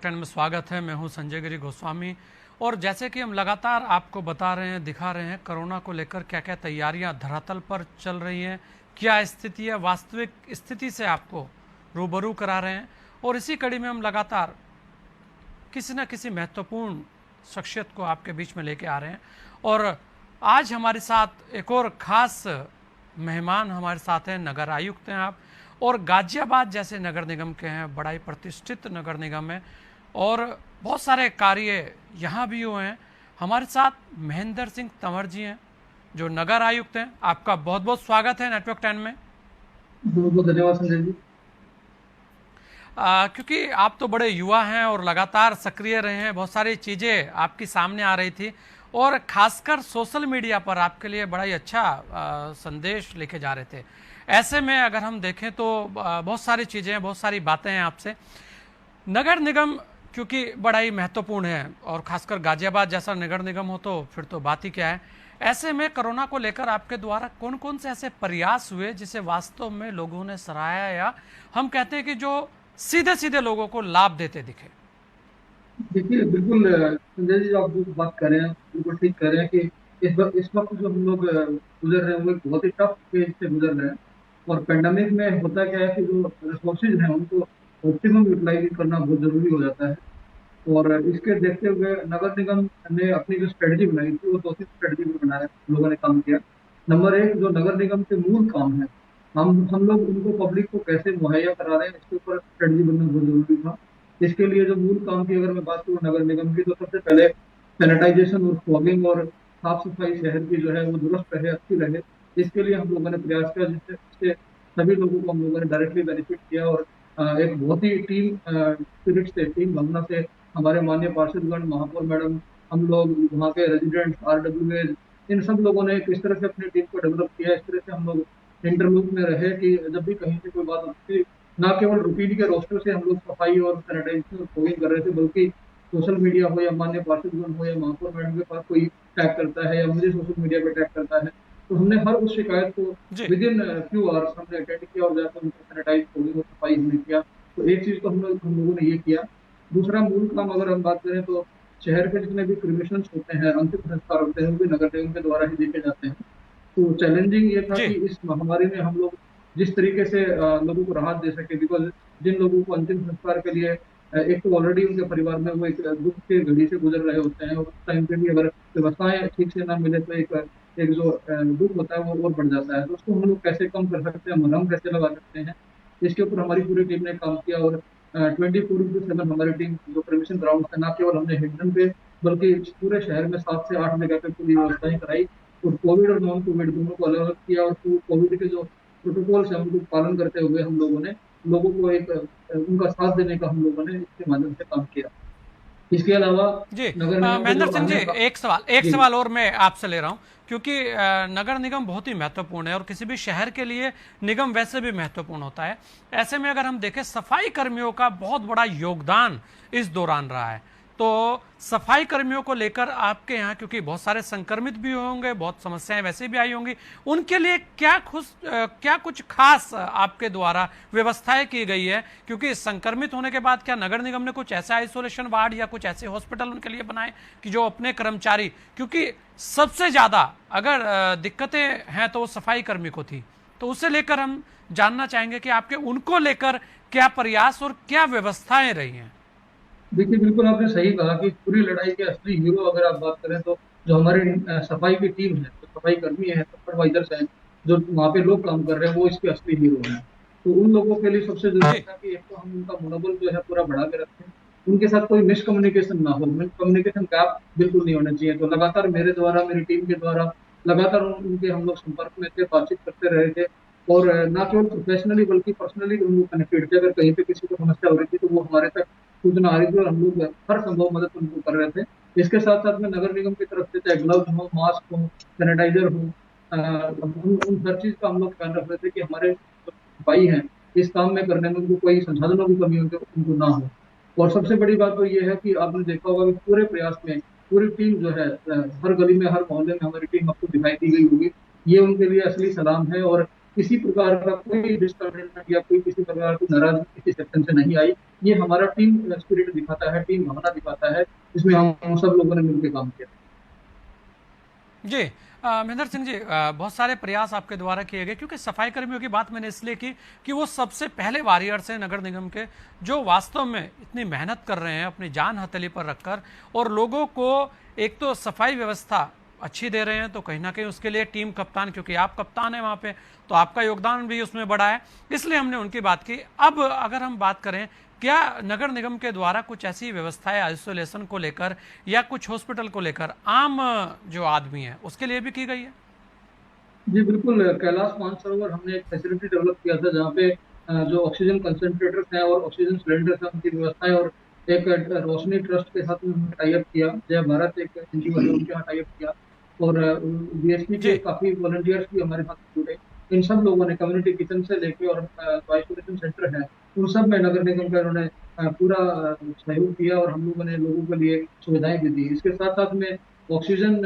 Ton में स्वागत है। मैं हूं संजय गिरी गोस्वामी और जैसे कि हम लगातार आपको बता रहे हैं, दिखा रहे हैं, कोरोना को लेकर क्या क्या तैयारियां धरातल पर चल रही हैं, क्या स्थिति है, वास्तविक स्थिति से आपको रूबरू करा रहे हैं। और इसी कड़ी में हम लगातार किसी न किसी महत्वपूर्ण शख्सियत को आपके बीच में लेके आ रहे हैं। और आज हमारे साथ एक और ख़ास मेहमान हमारे साथ हैं। नगर आयुक्त हैं आप, और गाजियाबाद जैसे नगर निगम के हैं, बड़ा ही प्रतिष्ठित नगर निगम है और बहुत सारे कार्य यहाँ भी हुए हैं। हमारे साथ महेंद्र सिंह तंवर जी हैं जो नगर आयुक्त हैं। आपका बहुत बहुत स्वागत है नेटवर्क 10 में। बहुत बहुत धन्यवाद संजय जी। क्योंकि आप तो बड़े युवा हैं और लगातार सक्रिय रहे हैं, बहुत सारी चीज़ें आपकी सामने आ रही थी और खासकर सोशल मीडिया पर आपके लिए बड़ा ही अच्छा संदेश लेके जा रहे थे। ऐसे में अगर हम देखें तो बहुत सारी चीज़ें हैं, बहुत सारी बातें हैं आपसे। नगर निगम क्योंकि बड़ा ही महत्वपूर्ण है और खासकर गाजियाबाद जैसा नगर निगम हो तो फिर तो बात ही क्या है। ऐसे में कोरोना को लेकर आपके द्वारा कौन कौन से ऐसे प्रयास हुए जिसे वास्तव में लोगों ने सराहा या हम कहते हैं कि जो सीधे सीधे लोगों को लाभ देते दिखे? देखिए बिल्कुल संजय जी, आप जो बात कर रहे हैं बिल्कुल ठीक कर रहे हैं कि इस वक्त जो हम लोग गुजर रहे हैं वो एक बहुत ही टफ फेज से गुजर रहे हैं। और पेंडेमिक में होता क्या है कि जो रिसोर्सेज हैं उनको ऑप्टिमम यूटिलाइज करना बहुत जरूरी हो जाता है। और इसके देखते हुए नगर निगम ने अपनी जो स्ट्रेटजी बनाई थी वो दो तीन स्ट्रेटजी पर बनाया, लोगों ने काम किया। नंबर एक, जो नगर निगम के मूल काम है, हम लोग उनको पब्लिक को कैसे मुहैया करा रहे हैं इसके ऊपर स्ट्रेटजी बनना बहुत जरूरी था। इसके लिए जो मूल काम की अगर मैं बात करूँ नगर निगम की, तो सबसे पहले सैनिटाइजेशन और फॉगिंग और साफ सफाई शहर की जो है वो दुरुस्त रहे, अच्छी रहे। इसके लिए हम लोगों ने प्रयास किया, जिससे सभी लोगों को हम लोगों ने डायरेक्टली बेनिफिट किया। और एक बहुत ही टीम स्पिरिट से, टीम भावना से हमारे माननीय पार्षदगण, महापौर मैडम, हम लोग वहाँ के रेजिडेंट्स, RWA, इन सब लोगों ने किस तरह से अपनी टीम को डेवलप किया। इस तरह से हम लोग इंटरलूप में रहे कि जब भी कहीं से कोई बात होती थी, ना केवल रूटीन के रोस्टर से हम लोग सफाई और सैनिटाइजेशन और फोगिंग कर रहे थे, बल्कि सोशल मीडिया हो या माननीय पार्षदगण हो या महापौर मैडम के पास कोई टैग करता है या मुझे सोशल मीडिया पे टैग करता है, तो हमने हर उस शिकायत को जी विद इन फ्यू आवर्स हमने अटेंड किया और जाकर उनको सैनिटाइज, फोगिंग और सफाई हमने किया। तो एक चीज तो हम लोगों ने ये किया। दूसरा मूल काम अगर हम बात करें तो शहर के जितने भी क्रिमिशंस होते हैं, अंतिम संस्कार होते हैं, वो भी नगर निगम के द्वारा ही देखे जाते हैं। तो चैलेंजिंग ये था जी कि इस महामारी में हम लोग जिस तरीके से लोगों को राहत दे सके, बिकॉज जिन लोगों को अंतिम संस्कार के लिए एक तो ऑलरेडी उनके परिवार में वो एक दुख के घड़ी से गुजर रहे होते हैं, और उस टाइम पे भी अगर व्यवस्थाएं ठीक से ना मिले तो एक एक जो दुख होता है वो और बढ़ जाता है। तो उसको हम लोग कैसे कम कर सकते हैं, मरहम कैसे लगा सकते हैं, इसके ऊपर हमारी पूरी टीम ने काम किया। और 24/7 हमारी टीम जो परमिशन ग्राउंड है, ना केवल हमने हिंडन पे बल्कि पूरे शहर में 7 से 8 जगह पे पूरी व्यवस्थाएं कराई। और कोविड और नॉन कोविड दोनों को अलग अलग किया, और कोविड के जो प्रोटोकॉल्स है उनको पालन करते हुए हम लोगों ने लोगों को एक उनका साथ देने का हम लोगों ने इसके माध्यम से काम किया। इसके अलावा जी नगर निगम के महेंद्र जो सिंह जी, अन्य एक जी सवाल और मैं आपसे ले रहा हूं क्योंकि नगर निगम बहुत ही महत्वपूर्ण है और किसी भी शहर के लिए निगम वैसे भी महत्वपूर्ण होता है। ऐसे में अगर हम देखें, सफाई कर्मियों का बहुत बड़ा योगदान इस दौरान रहा है, तो सफाई कर्मियों को लेकर आपके यहाँ क्योंकि बहुत सारे संक्रमित भी होंगे, बहुत समस्याएं वैसे भी आई होंगी, उनके लिए क्या कुछ खास आपके द्वारा व्यवस्थाएं की गई है? क्योंकि संक्रमित होने के बाद क्या नगर निगम ने कुछ ऐसा आइसोलेशन वार्ड या कुछ ऐसे हॉस्पिटल उनके लिए बनाए कि जो अपने कर्मचारी, क्योंकि सबसे ज्यादा अगर दिक्कतें हैं तो वो सफाई कर्मी को थी, तो उसे लेकर हम जानना चाहेंगे कि आपके उनको लेकर क्या प्रयास और क्या व्यवस्थाएं रही हैं। देखिए बिल्कुल आपने सही कहा कि पूरी लड़ाई के असली हीरो अगर आप बात करें तो जो हमारे सफाई की टीम है, जो सफाई कर्मी है, सुपरवाइजर्स हैं, जो वहाँ पे लोग काम कर रहे हैं, वो इसके असली हीरो हैं। तो उन लोगों के लिए सबसे जरूरी जी था कि एक तो हम उनका मनोबल जो है पूरा बढ़ा के रखें, उनके साथ कोई मिसकम्युनिकेशन ना हो, मिसकम्युनिकेशन गैप बिल्कुल नहीं होना चाहिए। तो लगातार मेरे द्वारा, मेरी टीम के द्वारा लगातार उनके हम लोग संपर्क में थे, बातचीत करते रहे थे। और ना केवल प्रोफेशनली बल्कि पर्सनली उनको कनेक्टेड थे। अगर कहीं पे किसी को समस्या हो रही थी तो वो हमारे तक सूचना आ रही थी और हम लोग हर संभव मदद उनको कर रहे थे। इसके साथ साथ में नगर निगम की तरफ से चाहे ग्लव्स हो, मास्क हो, सैनिटाइजर हो, उन हर चीज का हम लोग ध्यान रख रहे थे कि हमारे जो भाई हैं इस काम में करने में उनको कोई संसाधनों की कमी उनको ना हो। और सबसे बड़ी बात तो ये है कि आपने देखा होगा कि पूरे प्रयास में पूरी टीम जो है, हर गली में, हर मोहल्ले में हमारी टीम आपको दिखाई दी गई होगी। ये उनके लिए असली सलाम है। और किसी प्रकार का कोई डिस्कमेंट या कोई किसी प्रकार की नाराजगी किसी सेक्शन से नहीं आई। ये हमारा टीम स्पिरिट दिखाता है, टीम भावना दिखाता है, जिसमें हम सब लोगों ने मिलकर काम किया। जी। महेंद्र सिंह जी, बहुत सारे प्रयास आपके द्वारा किए गए, क्योंकि सफाई कर्मियों की बात मैंने इसलिए की कि वो सबसे पहले वॉरियर्स हैं नगर निगम के, जो वास्तव में इतनी मेहनत कर रहे हैं अपनी जान हथेली पर रखकर, और लोगों को एक तो सफाई व्यवस्था अच्छी दे रहे हैं, तो कहीं ना कहीं उसके लिए टीम कप्तान, क्योंकि आप कप्तान हैं वहां पे, तो आपका योगदान भी उसमें बड़ा है, इसलिए हमने उनकी बात की। अब अगर हम बात करें, क्या नगर निगम के द्वारा कुछ ऐसी व्यवस्थाएं आइसोलेशन को लेकर या कुछ हॉस्पिटल को लेकर आम जो आदमी है उसके लिए भी की गई है? जी बिल्कुल, कैलाश मानसरोवर हमने एक फैसिलिटी डेवलप किया था जहाँ पे जो ऑक्सीजन कंसंट्रेटर्स हैं और ऑक्सीजन सिलेंडर्स हैं उनकी व्यवस्थाएं, और एक रोशनी ट्रस्ट के साथ में हमने टाई अप किया, जय भारत एक एनजीओ है उनके यहाँ टाई अप किया, और बीएसपी के जी। काफी वॉलंटियर्स भी हमारे साथ जुड़े। इन सब लोगों ने कम्युनिटी किचन से लेके और जो आइसोलेशन सेंटर है उन सब में नगर निगम का इन्होंने पूरा सहयोग किया, और हम लोगों ने लोगों के लिए सुविधाएं भी दी। इसके साथ साथ में ऑक्सीजन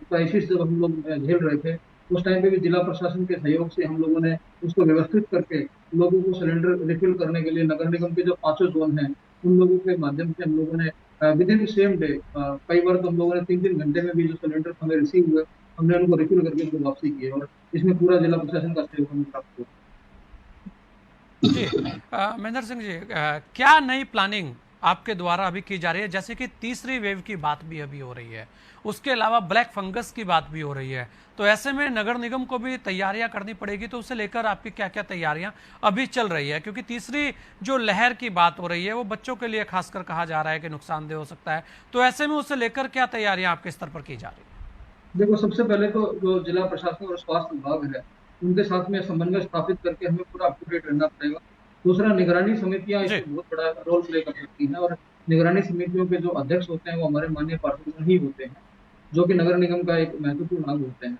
क्राइसिस जब हम लोग झेल रहे थे, उस टाइम पे भी जिला प्रशासन के सहयोग से हम लोगों ने उसको व्यवस्थित करके लोगों को सिलेंडर रिफिल करने के लिए नगर निगम के जो पांचों जोन हैं उन लोगों के माध्यम से हम लोगों ने विद इन सेम डे, कई बार तो हम लोगों ने 3-3 घंटे में भी जो सिलेंडर हमें रिसीव हुए हमने उनको रिफिल करके उनको वापसी की है, और इसमें पूरा जिला प्रशासन का सहयोग हमें प्राप्त हुआ। जी। महेंद्र सिंह जी, क्या नई प्लानिंग आपके द्वारा अभी की जा रही है? जैसे कि तीसरी वेव की बात भी अभी हो रही है, उसके अलावा ब्लैक फंगस की बात भी हो रही है, तो ऐसे में नगर निगम को भी तैयारियां करनी पड़ेगी, तो उसे लेकर आपकी क्या क्या तैयारियां अभी चल रही है? क्योंकि तीसरी जो लहर की बात हो रही है वो बच्चों के लिए खासकर कहा जा रहा है कि नुकसानदेह हो सकता है, तो ऐसे में उसे लेकर क्या तैयारियां आपके स्तर पर की जा रही देखो, सबसे पहले तो जो जिला प्रशासन और स्वास्थ्य विभाग है उनके साथ में समन्वय स्थापित करके हमें पूरा अप टू डेट रहना पड़ेगा। दूसरा, निगरानी समितियां है? जी। इसमें बहुत बड़ा रोल प्ले कर सकती हैं, और निगरानी समितियों के जो अध्यक्ष होते हैं वो हमारे माननीय पार्षद ही होते हैं, जो कि नगर निगम का एक महत्वपूर्ण अंग होते हैं।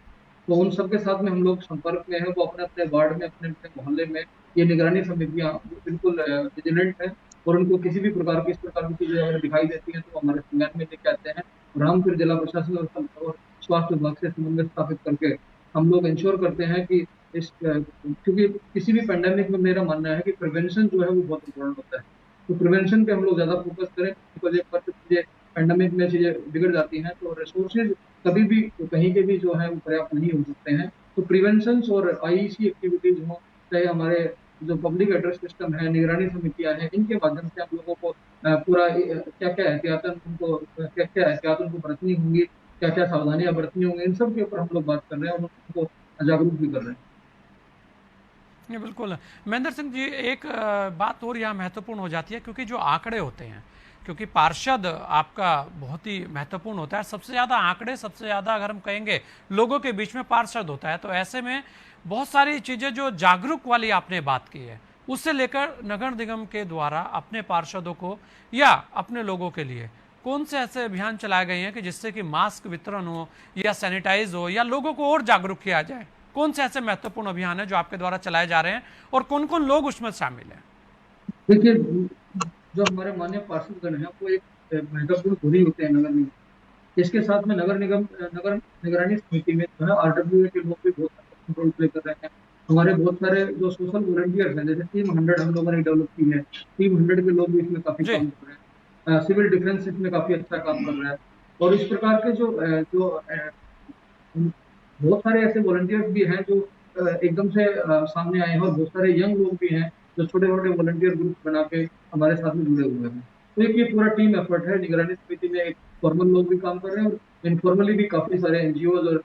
तो उन सबके साथ में हम लोग संपर्क में है, वो अपने अपने वार्ड में, अपने अपने मोहल्ले में ये निगरानी समितियां बिल्कुल विजिलेंट है, और उनको किसी भी प्रकार की इस प्रकार की चीजें अगर दिखाई देती हैं तो हमारे संज्ञान में लेके आते हैं, और हम फिर जिला प्रशासन और स्वास्थ्य विभाग से समन्वय स्थापित करके हम लोग इंश्योर करते हैं कि इस क्योंकि किसी भी पेंडेमिक में मेरा मानना है कि प्रिवेंशन जो है वो बहुत इंपॉर्टेंट होता है। तो प्रिवेंशन पे हम लोग ज्यादा फोकस करें, बिकॉज एक बार चीजें पेंडेमिक में चीजें बिगड़ जाती हैं तो रिसोर्सेज कभी भी कहीं के भी जो है वो पर्याप्त नहीं हो सकते हैं। तो प्रिवेंशन और आईईसी एक्टिविटीज हो, चाहे हमारे जो पब्लिक एड्रेस सिस्टम है, निगरानी समितियां हैं, इनके माध्यम से हम लोगों को पूरा क्या क्या एहतियातन उनको क्या क्या एहतियात उनको बरतनी होंगी, क्या क्या सावधानियां बरतनी होंगी, इन सब के ऊपर हम लोग बात कर रहे हैं और उनको जागरूक भी कर रहे हैं। नहीं, बिल्कुल। महेंद्र सिंह जी, एक बात और यहाँ महत्वपूर्ण हो जाती है, क्योंकि जो आंकड़े होते हैं, क्योंकि पार्षद आपका बहुत ही महत्वपूर्ण होता है, सबसे ज़्यादा आंकड़े, सबसे ज़्यादा अगर हम कहेंगे लोगों के बीच में पार्षद होता है, तो ऐसे में बहुत सारी चीज़ें जो जागरूक वाली आपने बात की है, उससे लेकर नगर निगम के द्वारा अपने पार्षदों को या अपने लोगों के लिए कौन से ऐसे अभियान चलाए गए हैं कि जिससे कि मास्क वितरण हो या सैनिटाइज हो या लोगों को और जागरूक किया जाए? कौन से ऐसे महत्वपूर्ण अभियान है जो आपके द्वारा चलाए जा रहे हैं और कौन कौन लोग उसमें शामिल हैं? देखिए, जो हमारे माननीय पार्षदगण हैं वो एक महत्वपूर्ण धुरी होते हैं नगर निगम। इसके साथ में नगर निगम नगर निगरानी समिति में जो है आरडब्ल्यू के लोग भी बहुत महत्वपूर्ण रोल प्ले कर रहे हैं। हमारे बहुत सारे जो सोशल वॉलंटियर्स हैं, जैसे टीम 100 हम लोगों ने डेवलप की है, टीम 100 के लोग भी इसमें काफी जी। काम कर रहे हैं। सिविल डिफेंस इसमें काफी अच्छा काम कर रहा है, और इस प्रकार के बहुत सारे ऐसे वॉलंटियर्स भी हैं जो एकदम से सामने आए हैं, और बहुत सारे यंग लोग भी हैं जो छोटे छोटे वॉलंटियर ग्रुप बना के हमारे साथ में जुड़े हुए हैं। तो एक ये पूरा टीम एफर्ट है। निगरानी समिति में एक फॉर्मल लोग भी काम कर रहे हैं, और इनफॉर्मली भी काफी सारे एनजीओ और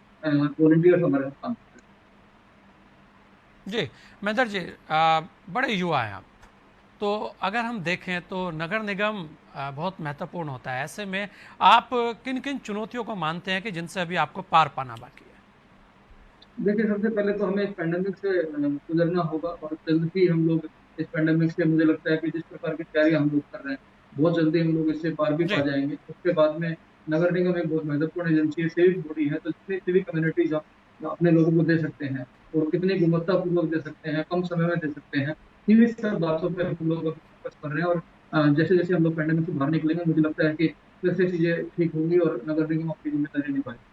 वॉलंटियर्स हमारे साथ काम कर जी। महेंद्र जी, बड़े युवा हैं आप, तो अगर हम देखें तो नगर निगम बहुत महत्वपूर्ण होता है, ऐसे में आप किन किन चुनौतियों को मानते हैं कि जिनसे अभी आपको पार पाना बाकी है? रहे हैं। देखिए, सबसे पहले तो हमें इस पैंडेमिक से गुजरना होगा, और जल्द ही हम लोग इस पैंडेमिक से, मुझे लगता है कि जिस प्रकार की तैयारी हम लोग कर रहे हैं बहुत जल्दी हम लोग इससे पार भी पा जी। जाएंगे। उसके बाद में नगर निगम एक बहुत महत्वपूर्ण एजेंसी है, सिविक बॉडी है, तो जितनी सिविक कम्युनिटीज हम अपने लोगों को दे सकते हैं और कितनी गुणवत्तापूर्वक दे सकते हैं, कम समय में दे सकते हैं, इन सब बातों पर हम लोग फोकस कर रहे हैं। और जैसे जैसे हम लोग पैंडेमिक से बाहर निकलेंगे मुझे लगता है कि फिर से चीजें ठीक होंगी और नगर निगम अपनी जिम्मेदारी निभाएगी।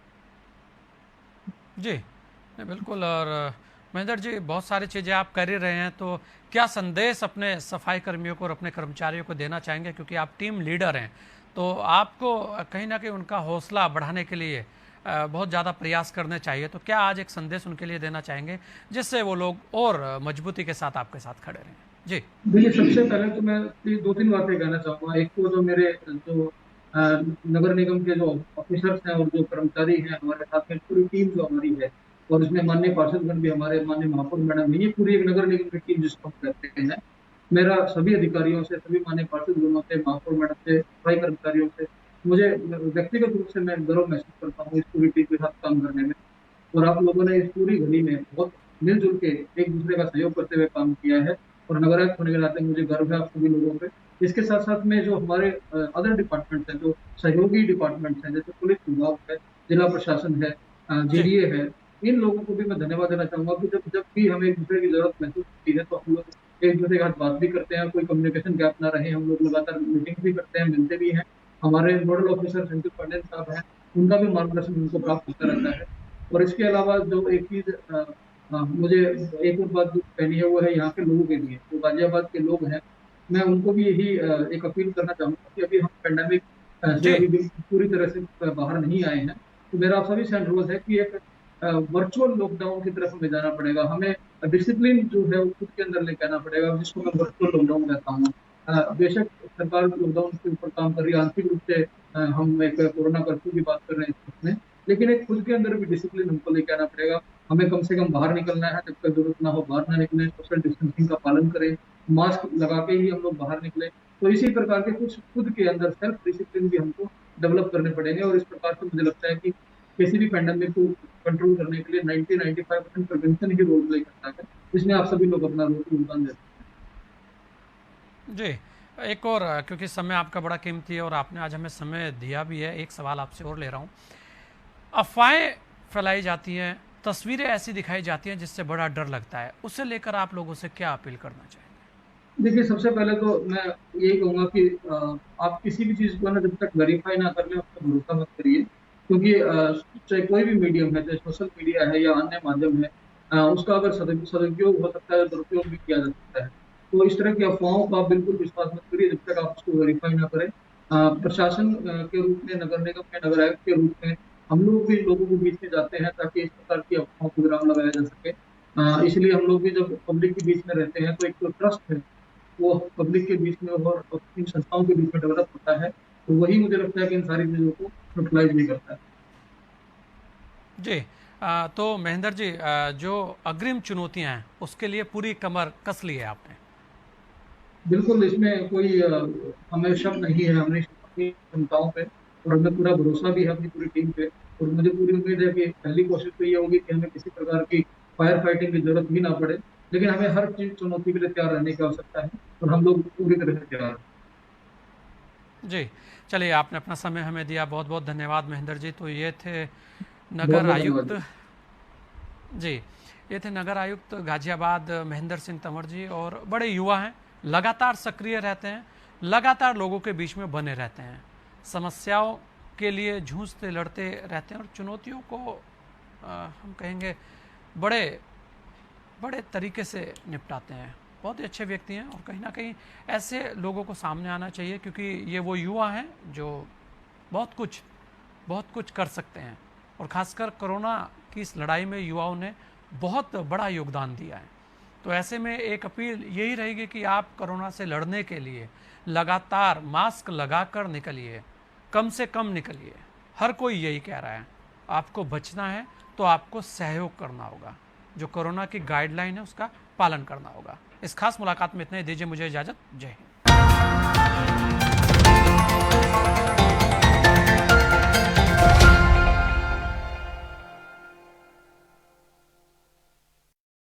जी। नहीं, बिल्कुल। और महेंद्र जी, बहुत सारी चीज़ें आप कर ही रहे हैं, तो क्या संदेश अपने सफाई कर्मियों को और अपने कर्मचारियों को देना चाहेंगे? क्योंकि आप टीम लीडर हैं, तो आपको कहीं ना कहीं उनका हौसला बढ़ाने के लिए बहुत ज़्यादा प्रयास करने चाहिए। तो क्या आज एक संदेश उनके लिए देना चाहेंगे जिससे वो लोग और मजबूती के साथ आपके साथ खड़े रहें? जी। देखिए, सबसे पहले तो मैं 2-3 बातें कहना चाहूँगा। एक तो जो मेरे जो अ, नगर निगम के जो ऑफिसर्स हैं और जो कर्मचारी हैं हमारे साथ में, पूरी टीम जो हमारी है, और इसमें माननीय पार्षदगण भी, हमारे माननीय महापौर मैडम है, ये पूरी एक नगर निगम की टीम जिसको हम कहते हैं। मेरा सभी अधिकारियों से, सभी माननीय पार्षदगणों से, महापौर मैडम से, सफाई कर्मचारियों से, मुझे व्यक्तिगत रूप से मैं गर्व महसूस करता हूँ इस पूरी टीम के साथ काम करने में। और आप लोगों ने इस पूरी घड़ी में बहुत मिलजुल के एक दूसरे का सहयोग करते हुए काम किया है, और नगराध्यक्ष होने के नाते मुझे गर्व है आप सभी लोगों पे। इसके साथ साथ में जो हमारे अदर डिपार्टमेंट्स हैं, जो सहयोगी डिपार्टमेंट्स हैं, जैसे पुलिस विभाग है, जिला प्रशासन है, जी। जीडीए है, इन लोगों को भी मैं धन्यवाद देना चाहूंगा कि जब जब भी हमें एक दूसरे की जरूरत महसूस होती है तो हम लोग एक दूसरे के साथ बात भी करते हैं, कोई कम्युनिकेशन गैप ना रहे, हम लोग लगातार मीटिंग भी करते हैं, मिलते भी हैं। हमारे नोडल ऑफिसर संजीव पांडे साहब हैं, उनका भी मार्गदर्शन उनको प्राप्त होता रहता है। और इसके अलावा जो एक चीज मुझे एक और बात जो कहनी है वो है यहाँ के लोगों के लिए, जो गाजियाबाद के लोग हैं, मैं उनको भी यही एक अपील करना चाहूंगा कि अभी हम पेंडेमिक से जी। अभी भी पूरी तरह से बाहर नहीं आए हैं। तो मेरा आप सभी से अनुरोध है कि एक वर्चुअल लॉकडाउन की तरफ हमें जाना पड़ेगा। हमें डिसिप्लिन जो है वो खुद के अंदर लेके आना पड़ेगा, जिसको मैं वर्चुअल लॉकडाउन कहता हूँ। बेशक सरकार लॉकडाउन के ऊपर काम कर रही है, आंतरिक रूप से हम एक कोरोना कर्फ्यू की बात कर रहे हैं इसमें, लेकिन एक खुद के अंदर भी डिसिप्लिन हमको लेके आना पड़ेगा। हमें कम से कम बाहर निकलना है, जब तक जरूरत ना हो बाहर ना निकलें, सोशल डिस्टेंसिंग का पालन करें, मास्क लगा के ही हम लोग बाहर निकले। तो इसी प्रकार के कुछ खुद के अंदर सेल्फ डिसिप्लिन भी हमको डेवलप करने पड़ेंगे, और इस प्रकार से मुझे लगता है कि किसी भी पैंडेमिक को कंट्रोल करने के लिए 90-95% प्रिवेंशन ही रोल प्ले करता है, जिसमें आप सभी लोग अपना योगदान देते हैं। जी। एक और, क्योंकि समय आपका बड़ा कीमती है और आपने आज हमें समय दिया भी है, एक सवाल आपसे और ले रहा हूँ। अफवाहें फैलाई जाती हैं, तस्वीरें ऐसी दिखाई जाती हैं जिससे बड़ा डर लगता है, उसे लेकर आप लोगों से क्या अपील करना चाहेंगे? देखिए, सबसे पहले तो मैं यही कहूँगा कि आप किसी भी चीज़ को ना जब तक वेरीफ़ाई ना कर लें, उस पे भरोसा मत करिए। क्योंकि चाहे कोई भी मीडियम है, चाहे सोशल मीडिया है या अन्य माध्यम है, उसका अगर सदुपयोग हो सकता है, दुरुपयोग भी किया जा सकता है। तो इस तरह की अफ़वाहों का आप बिल्कुल विश्वास मत करिए जब तक आप उसको वेरीफ़ाई ना करें। प्रशासन के रूप में, नगर निगम के नगर आयुक्त के रूप में हम लोग भी लोगों के बीच में जाते हैं ताकि इस प्रकार की अफ़वाहों को विराम लगाया जा सके। इसलिए हम लोग भी जब पब्लिक के बीच में रहते हैं तो एक तो ट्रस्ट है, वो पब्लिक के बीच में और इन संस्थाओं के बीच में डेवलप होता है, तो वही मुझे लगता है कि इन सारी चीज़ों को न्यूट्रलाइज़ भी करता है। जी। तो महेंद्र जी, जो अग्रिम चुनौतियां हैं उसके लिए पूरी कमर कस ली है आपने? बिल्कुल, इसमें कोई हमें शक नहीं है, हमने अपनी क्षमताओं पे और हमें पूरा भरोसा भी है अपनी पूरी टीम पे, और मुझे पूरी उम्मीद है कि पहली कोशिश तो ये होगी कि हमें किसी प्रकार की फायर फाइटिंग की ज़रूरत भी ना पड़े, लेकिन हमें हर चीज़ चुनौती के लिए तैयार रहने की आवश्यकता है, और हम लोग पूरी तरह से तैयार हैं। जी। चलिए, आपने अपना समय हमें दिया, बहुत बहुत धन्यवाद महेंद्र जी। तो ये थे नगर बहुत-बहुत आयुक्त। धन्यवाद। जी, ये थे नगर आयुक्त गाजियाबाद महेंद्र सिंह तंवर जी, और बड़े युवा हैं, लगातार सक्रिय रहते हैं, लगातार लोगों के बीच में बने रहते हैं, समस्याओं के लिए जूझते लड़ते रहते हैं और चुनौतियों को हम कहेंगे बड़े बड़े तरीके से निपटाते हैं। बहुत ही अच्छे व्यक्ति हैं, और कहीं ना कहीं ऐसे लोगों को सामने आना चाहिए, क्योंकि ये वो युवा हैं जो बहुत कुछ कर सकते हैं, और ख़ासकर कोरोना की इस लड़ाई में युवाओं ने बहुत बड़ा योगदान दिया है। तो ऐसे में एक अपील यही रहेगी कि आप कोरोना से लड़ने के लिए लगातार मास्क लगाकर निकलिए, कम से कम निकलिए। हर कोई यही कह रहा है। आपको बचना है तो आपको सहयोग करना होगा, जो कोरोना की गाइडलाइन है उसका पालन करना होगा। इस खास मुलाकात में इतना ही, दीजिए मुझे इजाज़त। जय हिंद।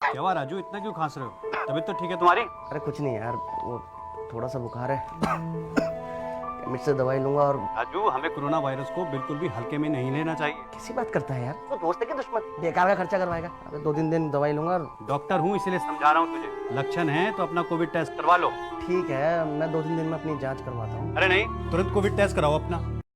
क्या हुआ राजू, इतना क्यों खांस रहे हो? तबीयत तो ठीक है तुम्हारी? अरे कुछ नहीं यार, वो थोड़ा सा बुखार है, केमिस्ट से दवाई लूंगा। और राजू, हमें कोरोना वायरस को बिल्कुल भी हल्के में नहीं लेना चाहिए। कैसी बात करता है यार, तो दोस्त है कि दुश्मन? बेकार का खर्चा करवाएगा। अबे 2-3 दिन दवाई लूंगा। और डॉक्टर हूँ इसलिए समझा रहा हूँ तुझे, लक्षण है तो अपना कोविड टेस्ट करवा लो। ठीक है, मैं 2-3 दिन में अपनी जांच करवाता हूँ। अरे नहीं, तुरंत कोविड टेस्ट कराओ अपना।